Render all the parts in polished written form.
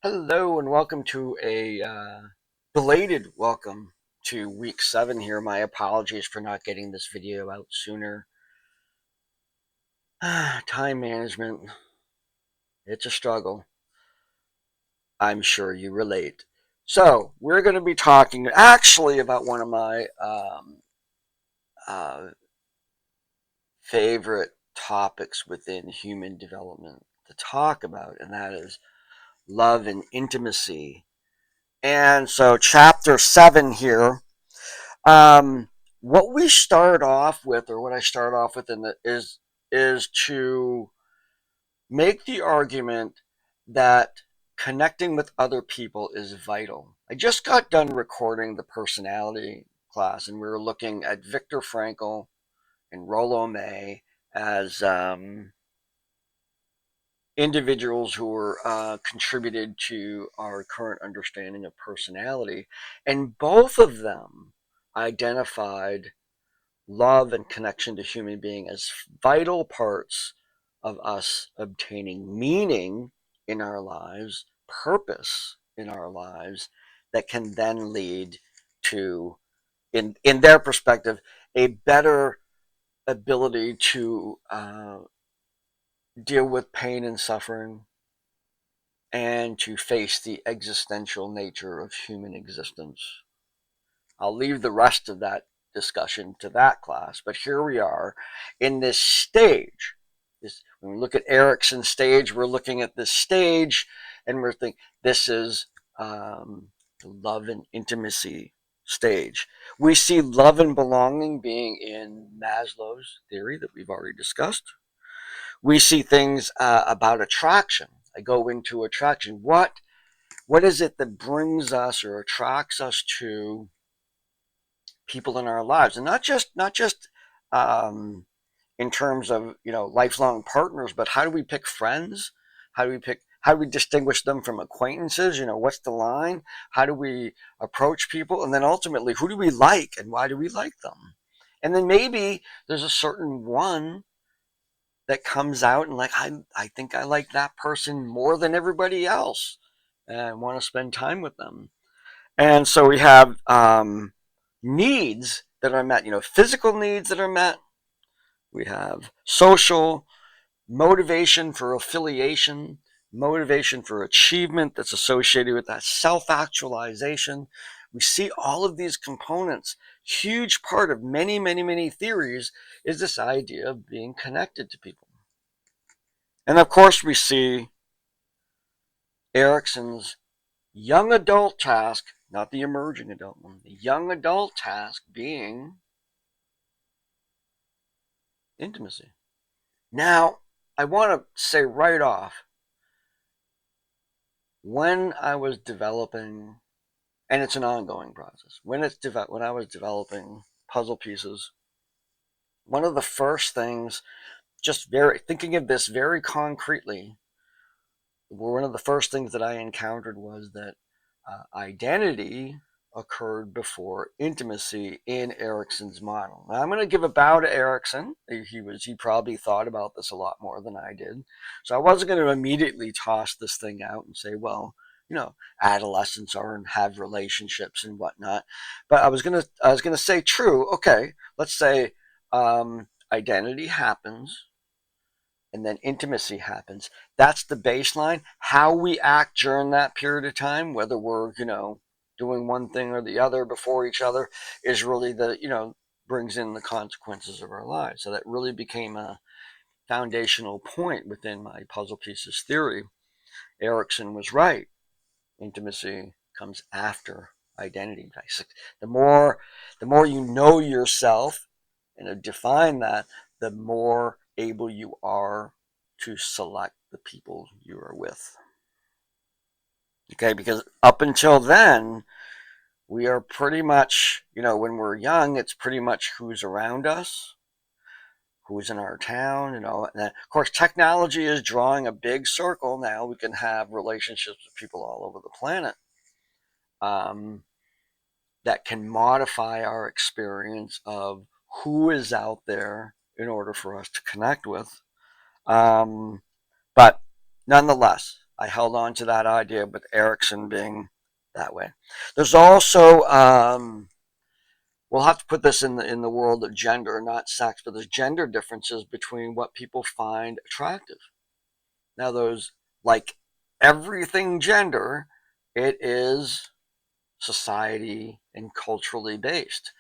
Hello and welcome to a belated welcome to week 7 here. My apologies for not getting this video out sooner. Time management, it's a struggle. I'm sure you relate. So, we're going to be talking actually about one of my uh, favorite topics within human development to talk about, and that is love and intimacy. And so, chapter 7 here. Um, what we start off with, or what I start off with, is to make the argument that connecting with other people is vital. I just got done recording the personality class, and we were looking at Viktor Frankl and Rollo May as individuals who were contributed to our current understanding of personality, and both of them identified love and connection to human being as vital parts of us obtaining meaning in our lives, purpose in our lives, that can then lead to, in their perspective, a better ability to deal with pain and suffering and to face the existential nature of human existence. I'll leave the rest of that discussion to that class, but here we are in this stage. When we look at Erickson's stage, we're looking at this stage and we're thinking this is the love and intimacy stage. We see love and belonging being in Maslow's theory that we've already discussed. We see things about attraction. I go into attraction. What is it that brings us or attracts us to people in our lives, and not just in terms of lifelong partners, but how do we pick friends? How do we distinguish them from acquaintances? What's the line? How do we approach people? And then ultimately, who do we like and why do we like them? And then maybe there's a certain one that comes out and, like, I think I like that person more than everybody else and I want to spend time with them. And so we have needs that are met, physical needs that are met. We have social motivation for affiliation, motivation for achievement that's associated with that self actualization. We see all of these components. Huge part of many, many, many theories is this idea of being connected to people. And of course, we see Erickson's young adult task, not the emerging adult one, the young adult task being intimacy. Now, I want to say right off, when I was developing, and it's an ongoing process, when I was developing puzzle pieces, one of the first things, just very thinking of this very concretely, one of the first things that I encountered was that identity occurred before intimacy in Erickson's model. Now, I'm going to give a bow to Erickson. He probably thought about this a lot more than I did. So I wasn't going to immediately toss this thing out and say, well, adolescents are and have relationships and whatnot. But I was gonna say, true. Okay, let's say identity happens and then intimacy happens. That's the baseline. How we act during that period of time, whether we're, doing one thing or the other before each other, is really brings in the consequences of our lives. So that really became a foundational point within my puzzle pieces theory. Erickson was right. Intimacy comes after identity. The more you know yourself and define that, the more able you are to select the people you are with. Okay, because up until then, we are pretty much, when we're young, it's pretty much who's around us, who's in our town, and then, of course, technology is drawing a big circle now. We can have relationships with people all over the planet um, that can modify our experience of who is out there in order for us to connect with. But nonetheless, I held on to that idea with Erickson being that way. There's also we'll have to put this in the world of gender, not sex, but there's gender differences between what people find attractive. Now, those, like everything gender, it is society and culturally based.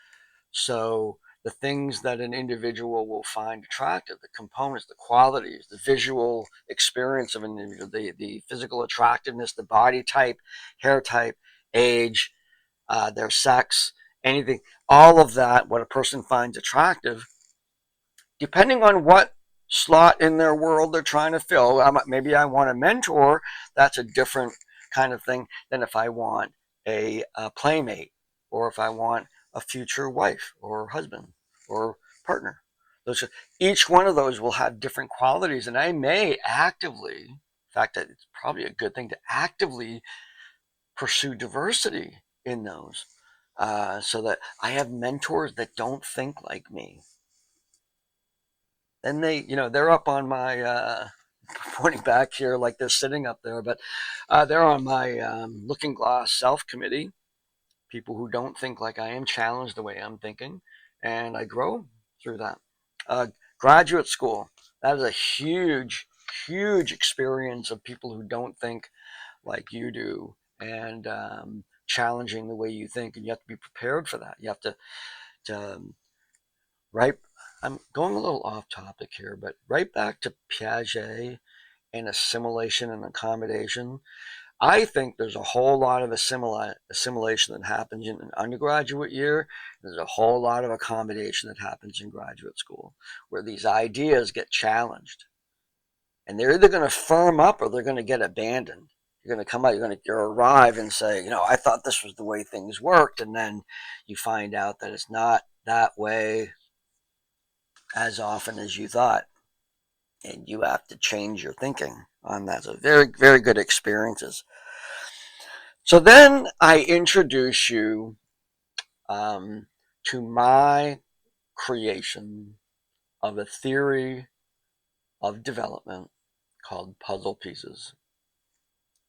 So the things that an individual will find attractive, the components, the qualities, the visual experience of an individual, the physical attractiveness, the body type, hair type, age, their sex, anything, all of that, what a person finds attractive, depending on what slot in their world they're trying to fill. Maybe I want a mentor. That's a different kind of thing than if I want a playmate, or if I want a future wife or husband or partner. Those, each one of those will have different qualities, and I may actively, in fact, it's probably a good thing to actively pursue diversity in those, so that I have mentors that don't think like me. And they're up on my pointing back here like they're sitting up there, but they're on my looking glass self committee. People who don't think like I am, challenge the way I'm thinking, and I grow through that. uh, Graduate school, that is a huge experience of people who don't think like you do, and challenging the way you think, and you have to be prepared for that. You have to right. I'm going a little off topic here, but right back to Piaget and assimilation and accommodation. I think there's a whole lot of assimilation that happens in an undergraduate year. There's a whole lot of accommodation that happens in graduate school, where these ideas get challenged. And they're either going to firm up or they're going to get abandoned. You're going to come out, you're arrive and say, I thought this was the way things worked. And then you find out that it's not that way as often as you thought. And you have to change your thinking on that. So very, very good experiences. So then I introduce you to my creation of a theory of development called puzzle pieces.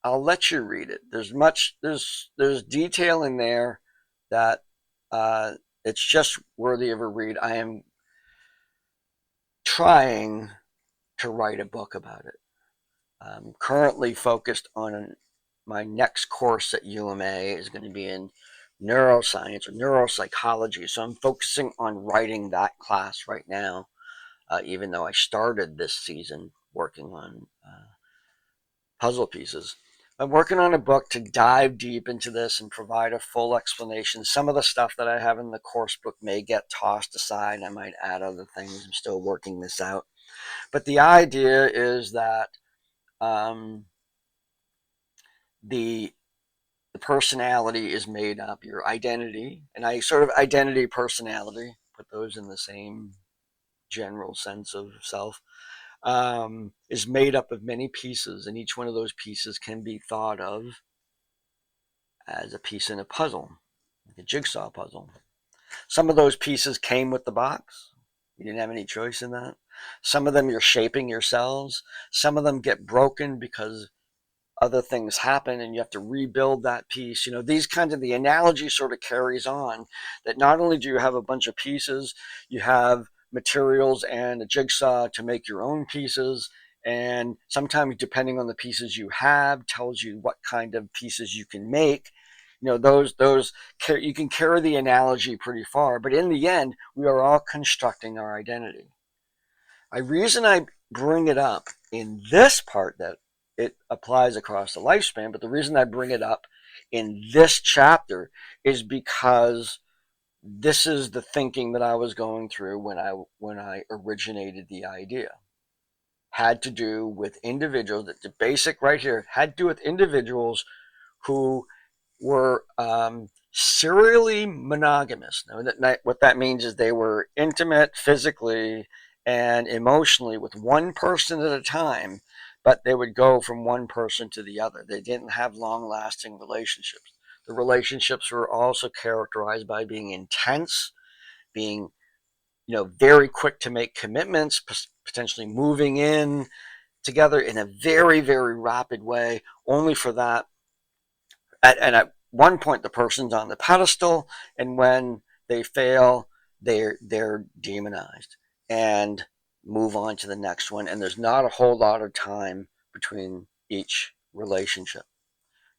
I'll let you read it. There's detail in there that it's just worthy of a read. I am trying to write a book about it. I'm currently focused on my next course at UMA is going to be in neuroscience or neuropsychology. So I'm focusing on writing that class right now, even though I started this season working on puzzle pieces. I'm working on a book to dive deep into this and provide a full explanation. Some of the stuff that I have in the course book may get tossed aside. I might add other things. I'm still working this out. But the idea is that um, the personality is made up, your identity, and I sort of identity, personality, put those in the same general sense of self, is made up of many pieces, and each one of those pieces can be thought of as a piece in a puzzle, like a jigsaw puzzle. Some of those pieces came with the box. You didn't have any choice in that. Some of them you're shaping yourselves. Some of them get broken because other things happen and you have to rebuild that piece. These kinds of, the analogy sort of carries on, that not only do you have a bunch of pieces, you have materials and a jigsaw to make your own pieces. And sometimes, depending on the pieces you have, tells you what kind of pieces you can make. Those you can carry the analogy pretty far, but in the end, we are all constructing our identity. The reason I bring it up in this part, that it applies across the lifespan, but the reason I bring it up in this chapter is because this is the thinking that I was going through when I originated the idea. Had to do with individuals. The basic right here had to do with individuals who were serially monogamous. Now, what that means is they were intimate physically and emotionally with one person at a time, but they would go from one person to the other. They didn't have long-lasting relationships. The relationships were also characterized by being intense, being very quick to make commitments, potentially moving in together in a very, very rapid way, only for that. At one point, the person's on the pedestal, and when they fail, they're demonized and move on to the next one. And there's not a whole lot of time between each relationship.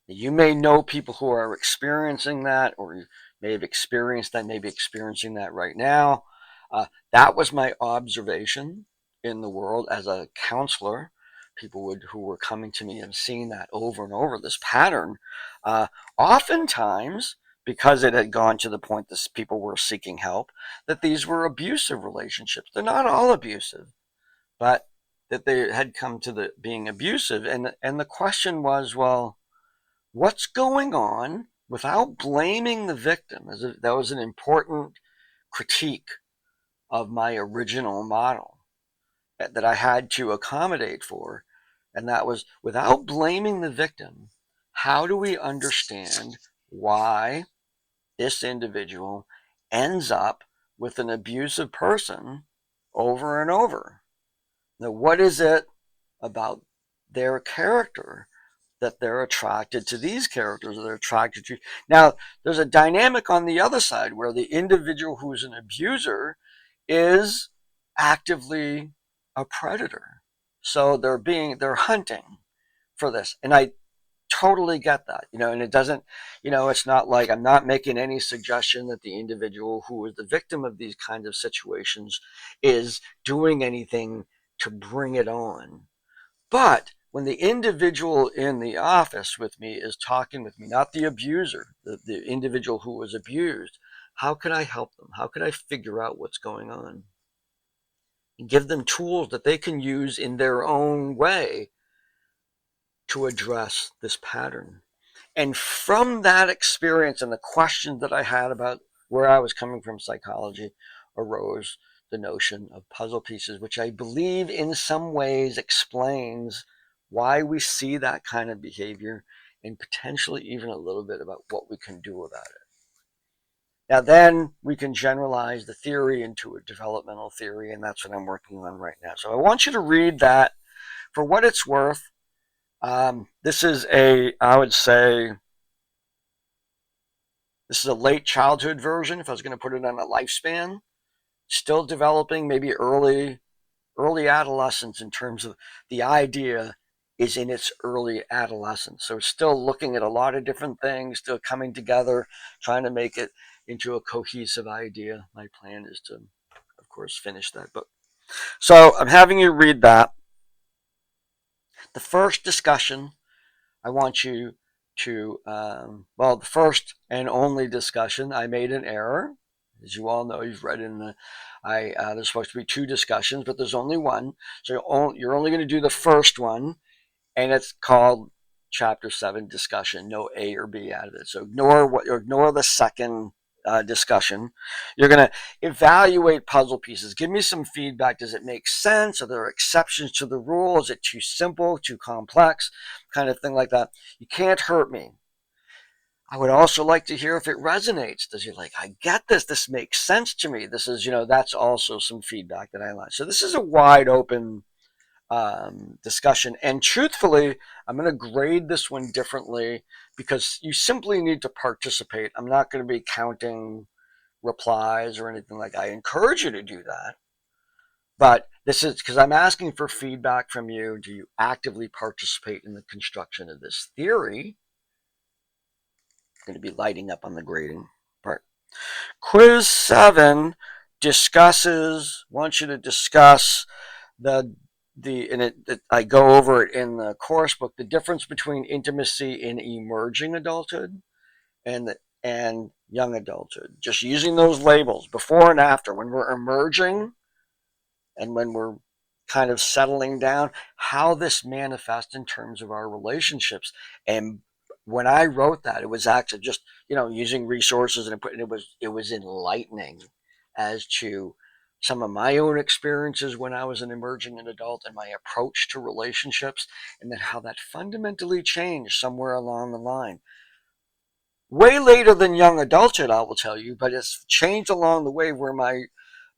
You may know people who are experiencing that, or you may have experienced that, maybe experiencing that right now. That was my observation in the world as a counselor. People who were coming to me and seeing that over and over, this pattern. Oftentimes, because it had gone to the point that people were seeking help, that these were abusive relationships. They're not all abusive, but that they had come to being abusive. And the question was, well, what's going on, without blaming the victim? That was an important critique of my original model that I had to accommodate for. And that was, without blaming the victim, how do we understand why this individual ends up with an abusive person over and over? Now, what is it about their character that they're attracted to these characters, or they're attracted to? Now, there's a dynamic on the other side where the individual who's an abuser is actively a predator. So they're hunting for this. And I totally get that, and it doesn't, it's not like I'm not making any suggestion that the individual who is the victim of these kinds of situations is doing anything to bring it on. But when the individual in the office with me is talking with me, not the abuser, the individual who was abused, how can I help them? How can I figure out what's going on? And give them tools that they can use in their own way to address this pattern. And from that experience and the questions that I had about where I was coming from psychology, arose the notion of puzzle pieces, which I believe in some ways explains why we see that kind of behavior, and potentially even a little bit about what we can do about it. Now, then we can generalize the theory into a developmental theory, and that's what I'm working on right now. So I want you to read that. For what it's worth, this is I would say, this is a late childhood version, if I was going to put it on a lifespan. Still developing, maybe early adolescence, in terms of the idea is in its early adolescence. So it's still looking at a lot of different things, still coming together, trying to make it into a cohesive idea. My plan is to, of course, finish that book. So I'm having you read that. The first discussion, I want you to, the first and only discussion, I made an error. As you all know, you've read in there's supposed to be 2 discussions, but there's only one. So you're only going to do the first one, and it's called Chapter 7 discussion. No A or B out of it. So ignore the second discussion. You're going to evaluate puzzle pieces. Give me some feedback. Does it make sense? Are there exceptions to the rule? Is it too simple, too complex? Kind of thing like that. You can't hurt me. I would also like to hear if it resonates. Does you're like, I get this. This makes sense to me. This is, that's also some feedback that I like. So this is a wide open discussion. And truthfully, I'm going to grade this one differently because you simply need to participate. I'm not going to be counting replies or anything like that. I encourage you to do that. But this is because I'm asking for feedback from you. Do you actively participate in the construction of this theory? Going to be lighting up on the grading part. Quiz 7 wants you to discuss I go over it in the course book, the difference between intimacy in emerging adulthood and young adulthood. Just using those labels, before and after, when we're emerging and when we're kind of settling down, how this manifests in terms of our relationships. And when I wrote that, it was actually just, using resources, and it was enlightening as to some of my own experiences when I was an emerging adult and my approach to relationships, and then how that fundamentally changed somewhere along the line. Way later than young adulthood, I will tell you, but it's changed along the way, where my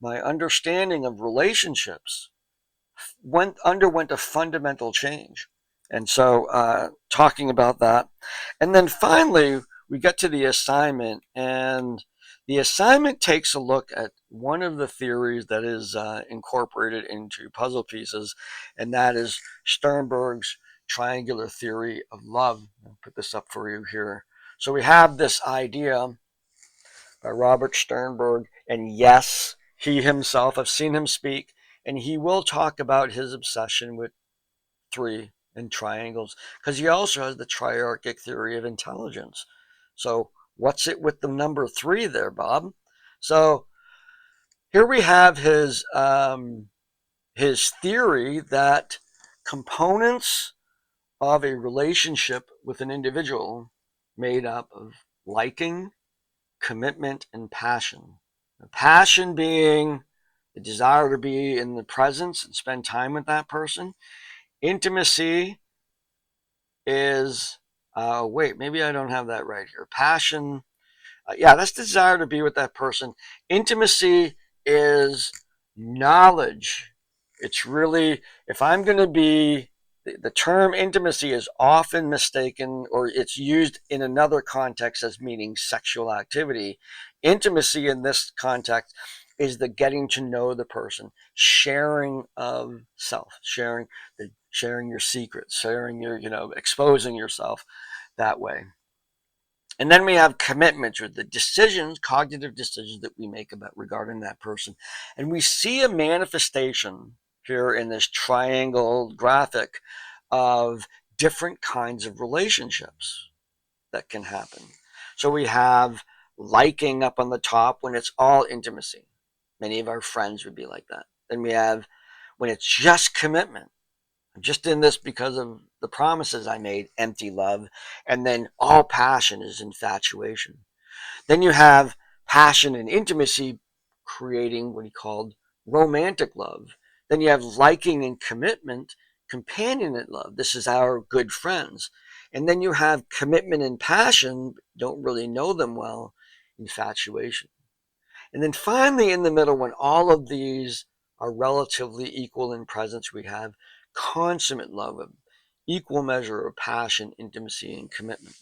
understanding of relationships underwent a fundamental change. And so, talking about that. And then finally, we get to the assignment, and the assignment takes a look at one of the theories that is incorporated into puzzle pieces, and that is Sternberg's triangular theory of love. I'll put this up for you here. So we have this idea by Robert Sternberg, and yes, he himself, I've seen him speak, and he will talk about his obsession with three and triangles, because he also has the triarchic theory of intelligence. So what's it with the number three there, Bob? So here we have his theory that components of a relationship with an individual made up of liking, commitment, and passion. The passion being the desire to be in the presence and spend time with that person. Intimacy is, wait, maybe I don't have that right here. Passion, yeah, that's the desire to be with that person. Intimacy is knowledge. It's really, if I'm going to be, the term intimacy is often mistaken, or it's used in another context as meaning sexual activity. Intimacy in this context is the getting to know the person, sharing of self, sharing your secrets, sharing your, exposing yourself that way. And then we have commitments, or the decisions, cognitive decisions that we make about regarding that person. And we see a manifestation here in this triangle graphic of different kinds of relationships that can happen. So we have liking up on the top when it's all intimacy. Many of our friends would be like that. Then we have when it's just commitment. I'm just in this because of the promises I made, empty love. And then all passion is infatuation. Then you have passion and intimacy creating what he called romantic love. Then you have liking and commitment, companionate love. This is our good friends. And then you have commitment and passion, don't really know them well, infatuation. And then finally, in the middle, when all of these are relatively equal in presence, we have consummate love, of equal measure of passion, intimacy, and commitment.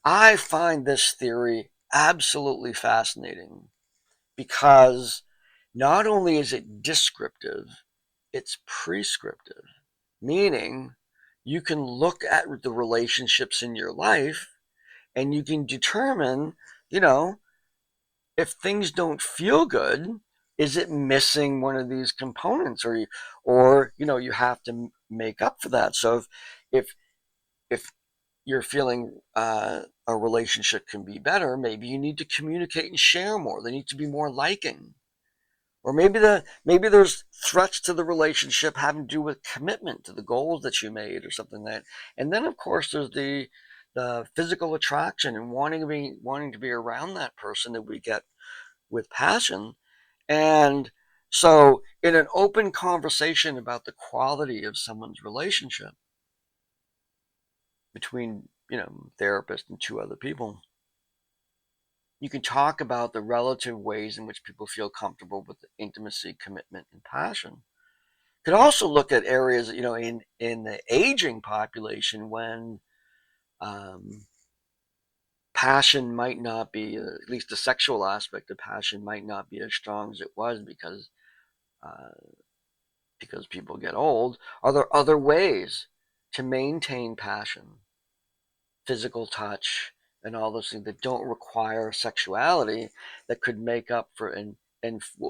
I find this theory absolutely fascinating because not only is it descriptive, it's prescriptive, meaning you can look at the relationships in your life and you can determine, you know, if things don't feel good, is it missing one of these components, or you have to make up for that. So if if you're feeling a relationship can be better, maybe you need to communicate and share more. They need to be more liking. Or maybe there's threats to the relationship having to do with commitment to the goals that you made or something like that. And then of course there's the physical attraction and wanting to be around that person that we get with passion. And so in an open conversation about the quality of someone's relationship between, therapist and two other people, you can talk about the relative ways in which people feel comfortable with intimacy, commitment, and passion. You could also look at areas, in the aging population when passion might not be, at least the sexual aspect of passion might not be as strong as it was uh, because people get old. Are there other ways to maintain passion, physical touch, and all those things that don't require sexuality that could make up for and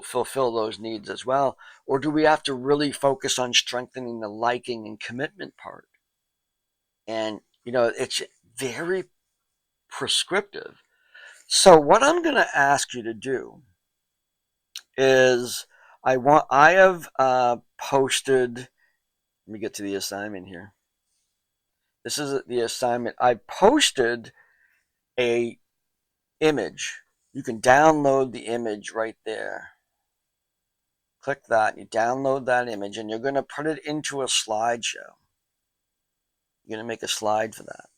fulfill those needs as well? Or do we have to really focus on strengthening the liking and commitment part? And, it's very prescriptive. So what I'm going to ask you to do is I have posted, let me get to the assignment here. This is the assignment. I posted a image. You can download the image right there. Click that, you download that image, and you're going to put it into a slideshow. You're going to make a slide for that.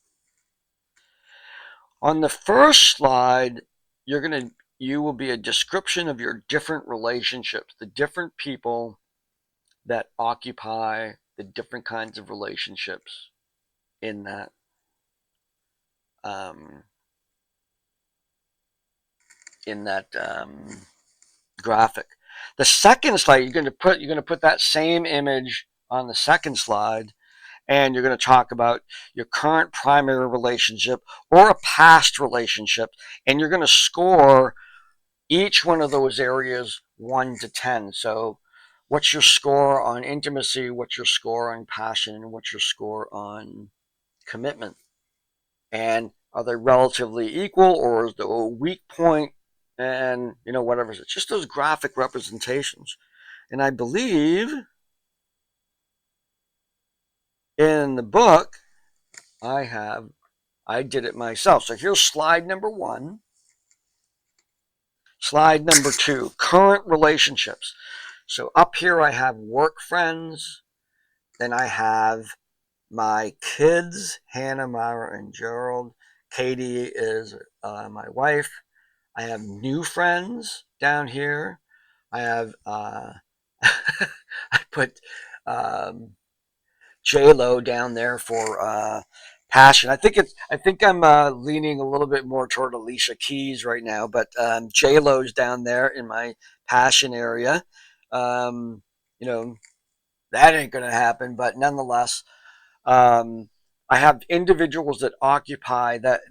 On the first slide, you will be a description of your different relationships, the different people that occupy the different kinds of relationships in that um, in that graphic. The second slide, you're going to put that same image on the second slide, and you're going to talk about your current primary relationship or a past relationship, and you're going to score each one of those areas 1 to 10. So what's your score on intimacy, what's your score on passion, and what's your score on commitment? And are they relatively equal, or is there a weak point? And whatever. It's just those graphic representations. And I believe in the book I did it myself. So here's slide number 1. Slide number 2, current relationships. So up here I have work friends. Then I have my kids, Hannah, Myra, and Gerald. Katie is my wife. I have new friends down here. I have I put J-Lo down there for passion. I think I'm leaning a little bit more toward Alicia Keys right now, but J-Lo's down there in my passion area. Um, you know that ain't gonna happen, but nonetheless, I have individuals that occupy that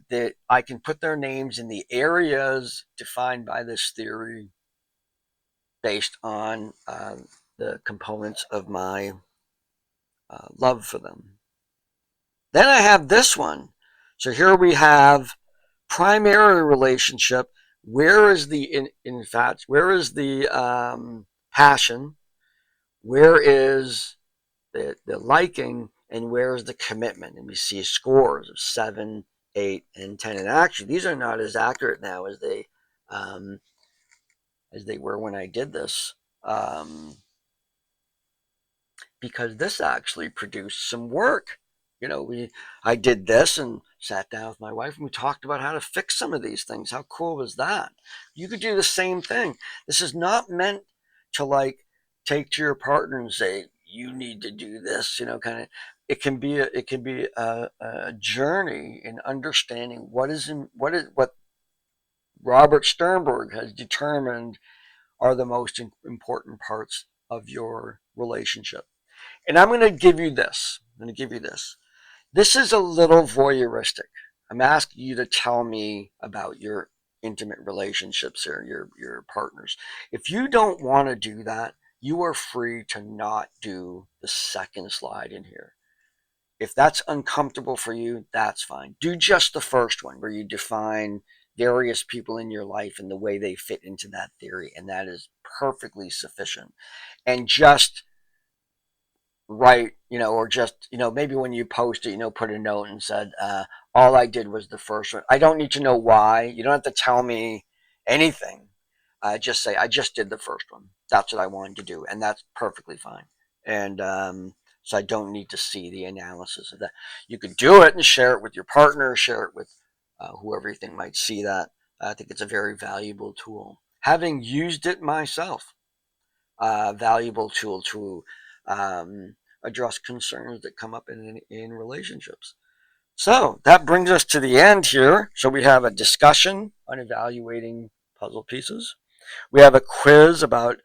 I can put their names in the areas defined by this theory based on the components of my love for them. Then I have this one. So here we have primary relationship. Where is the in fact? Where is the passion? Where is the liking? And where is the commitment? And we see scores of 7, 8, and 10. And actually, these are not as accurate now um, as they were when I did this. Because this actually produced some work. I did this and sat down with my wife and we talked about how to fix some of these things. How cool was that? You could do the same thing. This is not meant to take to your partner and say you need to do this. Kind of. It can be a journey in understanding what Robert Sternberg has determined are the most important parts of your relationship. And I'm going to give you this. This is a little voyeuristic. I'm asking you to tell me about your intimate relationships or your partners. If you don't want to do that, you are free to not do the second slide in here. If that's uncomfortable for you, that's fine. Do just the first one where you define various people in your life and the way they fit into that theory, and that is perfectly sufficient. And just write, or just, maybe when you post it, put a note and said, all I did was the first one. I don't need to know why. You don't have to tell me anything. Just say, I just did the first one. That's what I wanted to do. And that's perfectly fine. And so I don't need to see the analysis of that. You could do it and share it with your partner, share it with whoever you think might see that. I think it's a very valuable tool. Having used it myself, valuable tool to address concerns that come up in relationships. So that brings us to the end here. So we have a discussion on evaluating puzzle pieces. We have a quiz about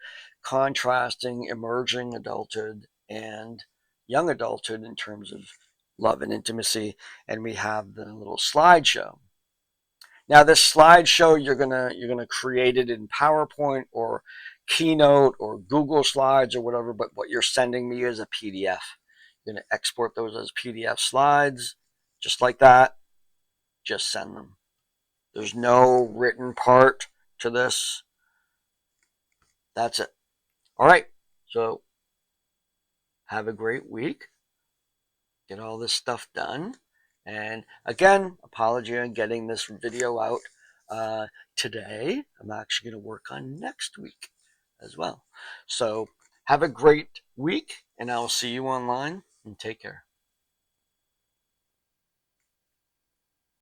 contrasting emerging adulthood and young adulthood in terms of love and intimacy. And we have the little slideshow. Now this slideshow, you're gonna create it in PowerPoint or Keynote or Google Slides or whatever, but what you're sending me is a PDF. You're gonna export those as PDF slides, just like that. Just send them. There's no written part to this. That's it. All right. So have a great week. Get all this stuff done. And again, apology on getting this video out today. I'm actually going to work on next week as well. So have a great week, and I'll see you online, and take care.